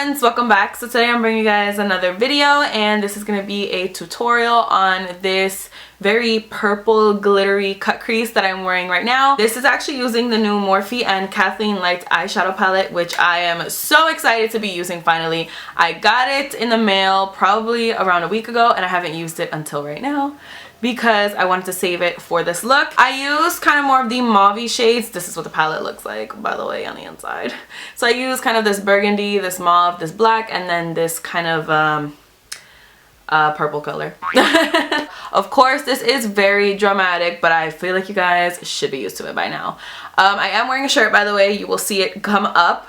friends, welcome back. So today I'm bringing you guys another video, and this is going to be a tutorial on this very purple glittery cut crease that I'm wearing right now. This is actually using the new Morphe and Kathleen Lights eyeshadow palette, which I am so excited to be using finally. I got it in the mail probably around a week ago, and I haven't used it until right now because I wanted to save it for this look. I used kind of more of the mauve shades. This is what the palette looks like, by the way, on the inside. So I used kind of this burgundy, this mauve, this black, and then this kind of purple color. Of course, this is very dramatic, but I feel like you guys should be used to it by now. I am wearing a shirt, by the way. You will see it come up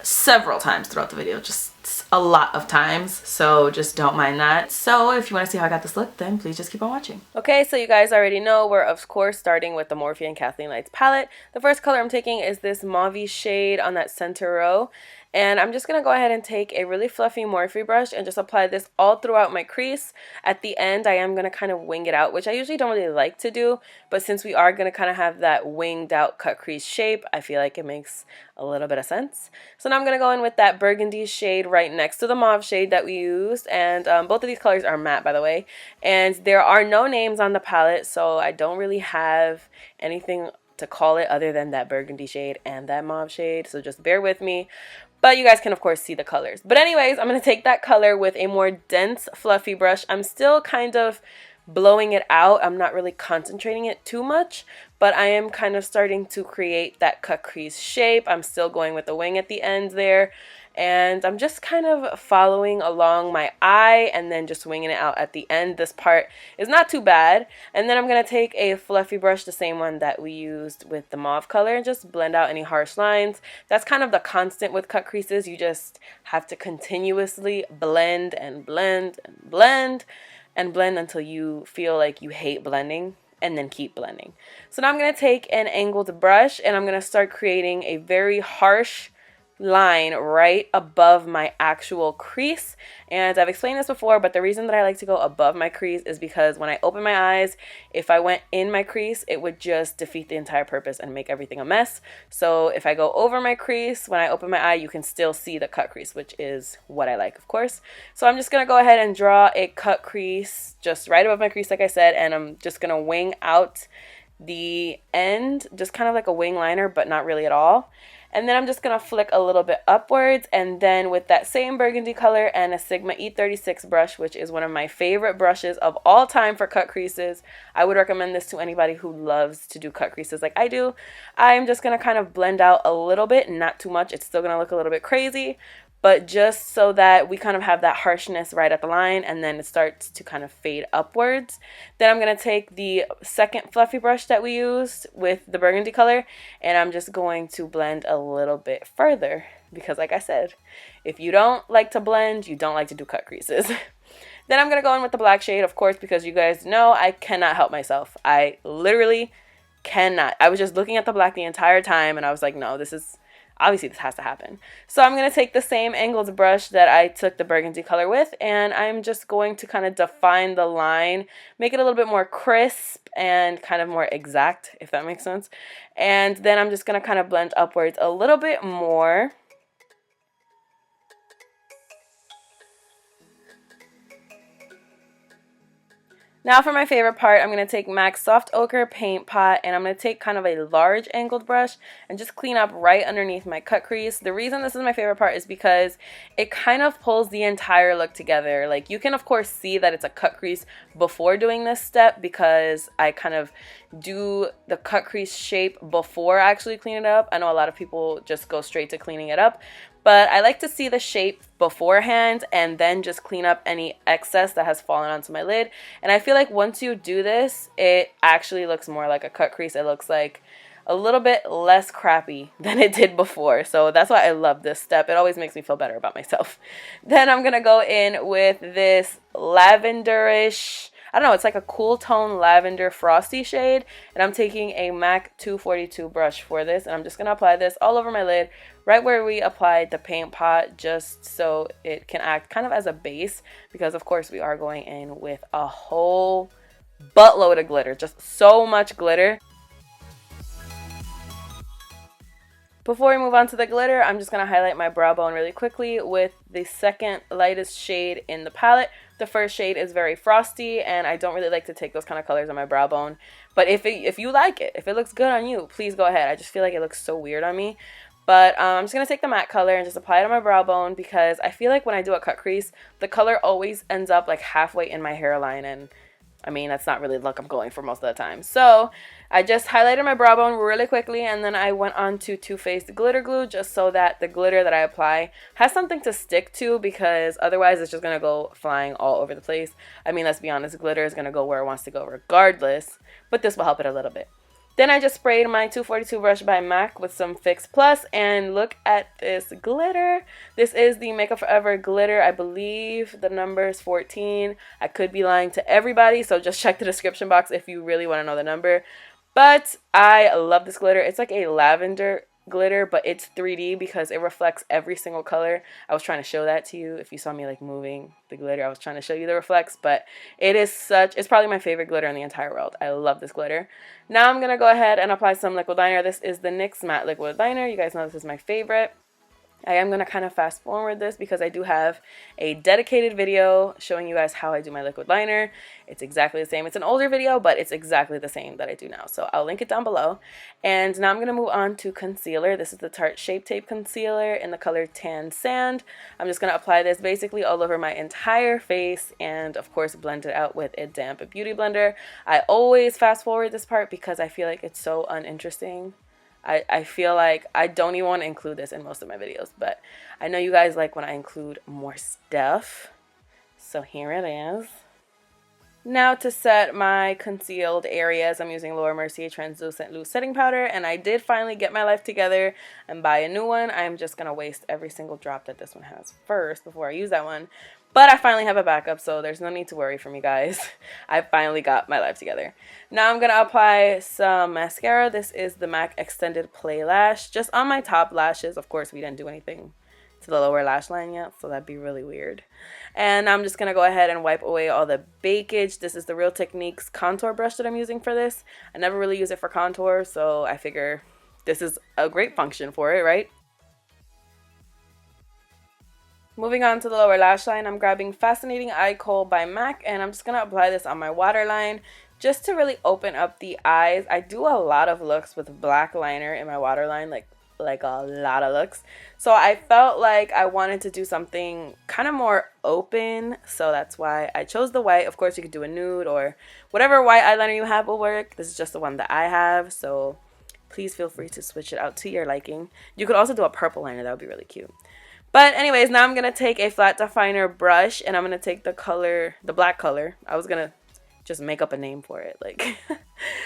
several times throughout the video, just a lot of times, so just don't mind that. So if you want to see how I got this look, then please just keep on watching. Okay, so you guys already know we're of course starting with the Morphe and Kathleen Lights palette. The first color I'm taking is this mauve shade on that center row, and I'm just gonna go ahead and take a really fluffy Morphe brush and just apply this all throughout my crease. At the end, I am gonna kind of wing it out, which I usually don't really like to do, but since we are gonna kind of have that winged out cut crease shape, I feel like it makes a little bit of sense. So now I'm gonna go in with that burgundy shade right next to the mauve shade that we used, and both of these colors are matte, by the way, and there are no names on the palette, so I don't really have anything to call it other than that burgundy shade and that mauve shade, so just bear with me. But you guys can of course see the colors. But anyways, I'm going to take that color with a more dense fluffy brush. I'm still kind of blowing it out. I'm not really concentrating it too much, but I am kind of starting to create that cut crease shape. I'm still going with the wing at the end there, and I'm just kind of following along my eye and then just winging it out at the end. This part is not too bad. And then I'm going to take a fluffy brush, the same one that we used with the mauve color, and just blend out any harsh lines. That's kind of the constant with cut creases. You just have to continuously blend and blend and blend and blend until you feel like you hate blending, and then keep blending. So now I'm going to take an angled brush and I'm going to start creating a very harsh line right above my actual crease. And I've explained this before, but the reason that I like to go above my crease is because when I open my eyes, if I went in my crease, it would just defeat the entire purpose and make everything a mess. So if I go over my crease, when I open my eye, you can still see the cut crease, which is what I like, of course. So I'm just gonna go ahead and draw a cut crease just right above my crease, like I said, and I'm just gonna wing out the end, just kind of like a wing liner, but not really at all. And then I'm just going to flick a little bit upwards, and then with that same burgundy color and a Sigma E36 brush, which is one of my favorite brushes of all time for cut creases. I would recommend this to anybody who loves to do cut creases like I do. I'm just going to kind of blend out a little bit, not too much. It's still going to look a little bit crazy, but just so that we kind of have that harshness right at the line, and then it starts to kind of fade upwards. Then I'm going to take the second fluffy brush that we used with the burgundy color, and I'm just going to blend a little bit further, because like I said, if you don't like to blend, you don't like to do cut creases. Then I'm going to go in with the black shade, of course, because you guys know I cannot help myself. I literally cannot. I was just looking at the black the entire time, and I was like, no, this is... obviously this has to happen. So I'm going to take the same angled brush that I took the burgundy color with, and I'm just going to kind of define the line, make it a little bit more crisp and kind of more exact, if that makes sense. And then I'm just going to kind of blend upwards a little bit more. Now for my favorite part, I'm going to take MAC's Soft Ochre Paint Pot, and I'm going to take kind of a large angled brush and just clean up right underneath my cut crease. The reason this is my favorite part is because it kind of pulls the entire look together. Like, you can of course see that it's a cut crease before doing this step, because I kind of do the cut crease shape before I actually clean it up. I know a lot of people just go straight to cleaning it up, but I like to see the shape beforehand and then just clean up any excess that has fallen onto my lid. And I feel like once you do this, it actually looks more like a cut crease. It looks like a little bit less crappy than it did before. So that's why I love this step. It always makes me feel better about myself. Then I'm going to go in with this lavenderish, I don't know, it's like a cool tone lavender frosty shade, and I'm taking a MAC 242 brush for this, and I'm just going to apply this all over my lid, right where we applied the paint pot, just so it can act kind of as a base, because of course we are going in with a whole buttload of glitter, just so much glitter. Before we move on to the glitter, I'm just going to highlight my brow bone really quickly with the second lightest shade in the palette. The first shade is very frosty, and I don't really like to take those kind of colors on my brow bone. But if you like it, if it looks good on you, please go ahead. I just feel like it looks so weird on me. But I'm just going to take the matte color and just apply it on my brow bone, because I feel like when I do a cut crease, the color always ends up like halfway in my hairline, and I mean, that's not really the look I'm going for most of the time. So I just highlighted my brow bone really quickly, and then I went on to Too Faced glitter glue just so that the glitter that I apply has something to stick to, because otherwise it's just going to go flying all over the place. I mean, let's be honest, glitter is going to go where it wants to go regardless, but this will help it a little bit. Then I just sprayed my 242 brush by MAC with some Fix Plus, and look at this glitter. This is the Makeup Forever glitter. I believe the number is 14. I could be lying to everybody, so just check the description box if you really want to know the number. But I love this glitter. It's like a lavender glitter, but it's 3D because it reflects every single color. I was trying to show that to you. If you saw me like moving the glitter, I was trying to show you the reflects, but it's probably my favorite glitter in the entire world. I love this glitter. Now I'm gonna go ahead and apply some liquid liner. This is the NYX matte liquid liner. You guys know this is my favorite. I am going to kind of fast forward this because I do have a dedicated video showing you guys how I do my liquid liner. It's exactly the same. It's an older video, but it's exactly the same that I do now. So I'll link it down below. And now I'm going to move on to concealer. This is the Tarte Shape Tape Concealer in the color Tan Sand. I'm just going to apply this basically all over my entire face and, of course, blend it out with a damp beauty blender. I always fast forward this part because I feel like it's so uninteresting. I feel like I don't even want to include this in most of my videos, but I know you guys like when I include more stuff. So here it is. Now to set my concealed areas, I'm using Laura Mercier Translucent Loose Setting Powder, and I did finally get my life together and buy a new one. I'm just going to waste every single drop that this one has first before I use that one. But I finally have a backup, so there's no need to worry for me, guys. I finally got my life together. Now I'm going to apply some mascara. This is the MAC Extended Play Lash. Just on my top lashes. Of course, we didn't do anything to the lower lash line yet, so that'd be really weird. And I'm just going to go ahead and wipe away all the bakage. This is the Real Techniques contour brush that I'm using for this. I never really use it for contour, so I figure this is a great function for it, right? Moving on to the lower lash line, I'm grabbing Fascinating Eye Kohl by MAC, and I'm just going to apply this on my waterline just to really open up the eyes. I do a lot of looks with black liner in my waterline, like a lot of looks. So I felt like I wanted to do something kind of more open, so that's why I chose the white. Of course, you could do a nude or whatever white eyeliner you have will work. This is just the one that I have, so please feel free to switch it out to your liking. You could also do a purple liner. That would be really cute. But anyways, now I'm going to take a flat definer brush, and I'm going to take the color, the black color. I was going to just make up a name for it. Like,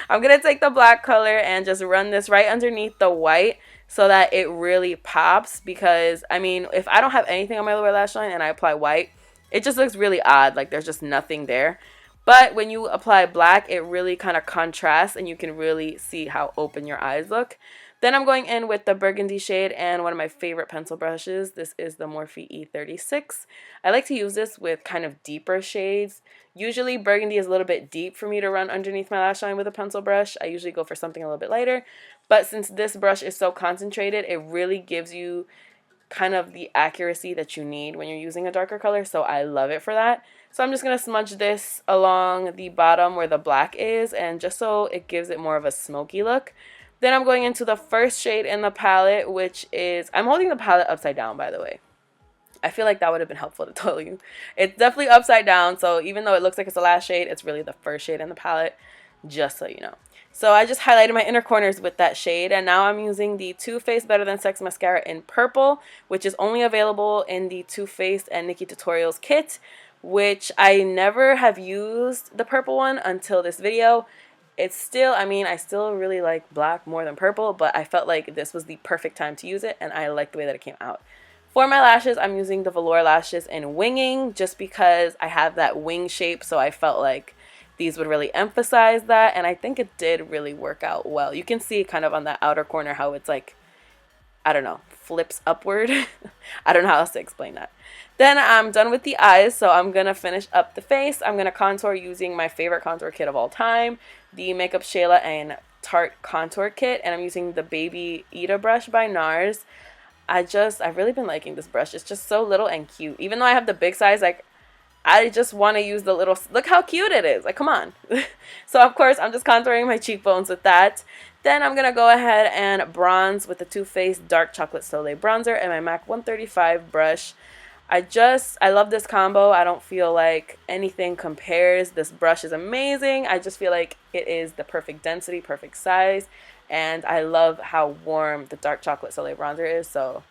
I'm going to take the black color and just run this right underneath the white so that it really pops. Because, I mean, if I don't have anything on my lower lash line and I apply white, it just looks really odd. Like, there's just nothing there. But when you apply black, it really kind of contrasts, and you can really see how open your eyes look. Then I'm going in with the burgundy shade and one of my favorite pencil brushes. This is the Morphe E36. I like to use this with kind of deeper shades. Usually burgundy is a little bit deep for me to run underneath my lash line with a pencil brush. I usually go for something a little bit lighter. But since this brush is so concentrated, it really gives you kind of the accuracy that you need when you're using a darker color. So I love it for that. So I'm just going to smudge this along the bottom where the black is, and just so it gives it more of a smoky look. Then I'm going into the first shade in the palette, which is, I'm holding the palette upside down, by the way. I feel like that would have been helpful to tell you. It's definitely upside down, so even though it looks like it's the last shade, it's really the first shade in the palette, just so you know. So I just highlighted my inner corners with that shade, and now I'm using the Too Faced Better Than Sex Mascara in purple, which is only available in the Too Faced and Nikki Tutorials kit, which I never have used the purple one until this video. It's still, I mean, I still really like black more than purple, but I felt like this was the perfect time to use it, and I like the way that it came out. For my lashes, I'm using the Velour lashes in winging just because I have that wing shape, so I felt like these would really emphasize that, and I think it did really work out well. You can see kind of on that outer corner how it's like, I don't know, flips upward. I don't know how else to explain that. Then I'm done with the eyes, so I'm going to finish up the face. I'm going to contour using my favorite contour kit of all time, the Makeup Shayla and Tarte contour kit, and I'm using the Baby Ita brush by Nars. I've really been liking this brush. It's just so little and cute. Even though I have the big size, like, I just want to use the little, look how cute it is. Like, come on. So, of course, I'm just contouring my cheekbones with that. Then I'm going to go ahead and bronze with the Too Faced Dark Chocolate Soleil Bronzer and my MAC 135 brush. I love this combo. I don't feel like anything compares. This brush is amazing. I just feel like it is the perfect density, perfect size. And I love how warm the Dark Chocolate Soleil Bronzer is. So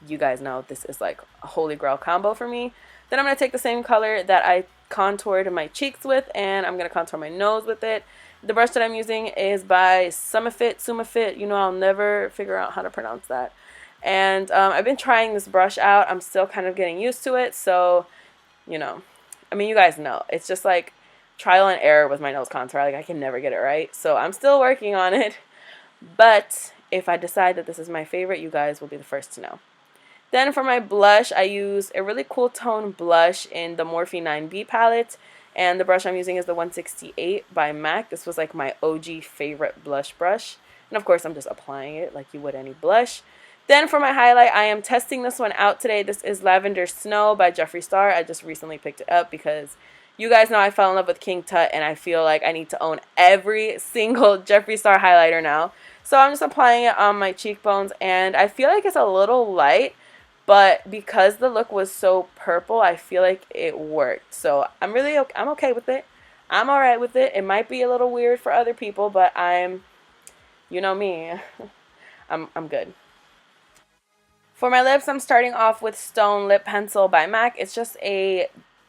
you guys know this is like a holy grail combo for me. Then I'm going to take the same color that I contoured my cheeks with, and I'm going to contour my nose with it. The brush that I'm using is by Sumafit. You know, I'll never figure out how to pronounce that. And I've been trying this brush out. I'm still kind of getting used to it. So, you know, I mean, you guys know. It's just like trial and error with my nose contour. Like, I can never get it right. So I'm still working on it. But if I decide that this is my favorite, you guys will be the first to know. Then for my blush, I use a really cool tone blush in the Morphe 9B palette. And the brush I'm using is the 168 by MAC. This was like my OG favorite blush brush. And of course, I'm just applying it like you would any blush. Then for my highlight, I am testing this one out today. This is Lavender Snow by Jeffree. I just recently picked it up because you guys know I fell in love with King Tut, and I feel like I need to own every single Jeffree highlighter now. So I'm just applying it on my cheekbones, and I feel like it's a little light, but because the look was so purple, I feel like it worked. So I'm okay with it. I'm alright with it. It might be a little weird for other people, but you know me, I'm good. For my lips, I'm starting off with Stone Lip Pencil by MAC. It's just a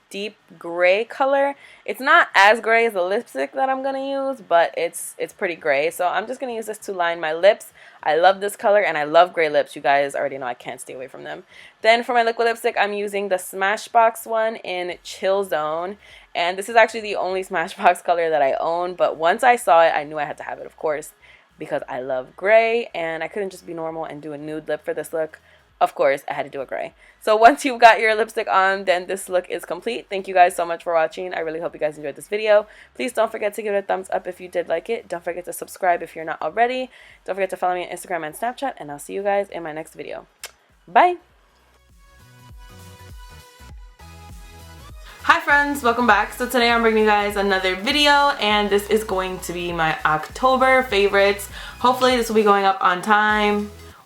deep gray color. It's not as gray as the lipstick that I'm going to use, but it's pretty gray. So I'm just going to use this to line my lips. I love this color, and I love gray lips. You guys already know I can't stay away from them. Then for my liquid lipstick, I'm using the Smashbox one in Chill Zone. And this is actually the only Smashbox color that I own. But once I saw it, I knew I had to have it, of course, because I love gray. And I couldn't just be normal and do a nude lip for this look. Of course, I had to do a gray. So once you've got your lipstick on, then this look is complete. Thank you guys so much for watching. I really hope you guys enjoyed this video. Please don't forget to give it a thumbs up if you did like it. Don't forget to subscribe if you're not already. Don't forget to follow me on Instagram and Snapchat, and I'll see you guys in my next video. Bye! Hi friends, welcome back. So today I'm bringing you guys another video, and this is going to be my October favorites. Hopefully this will be going up on time.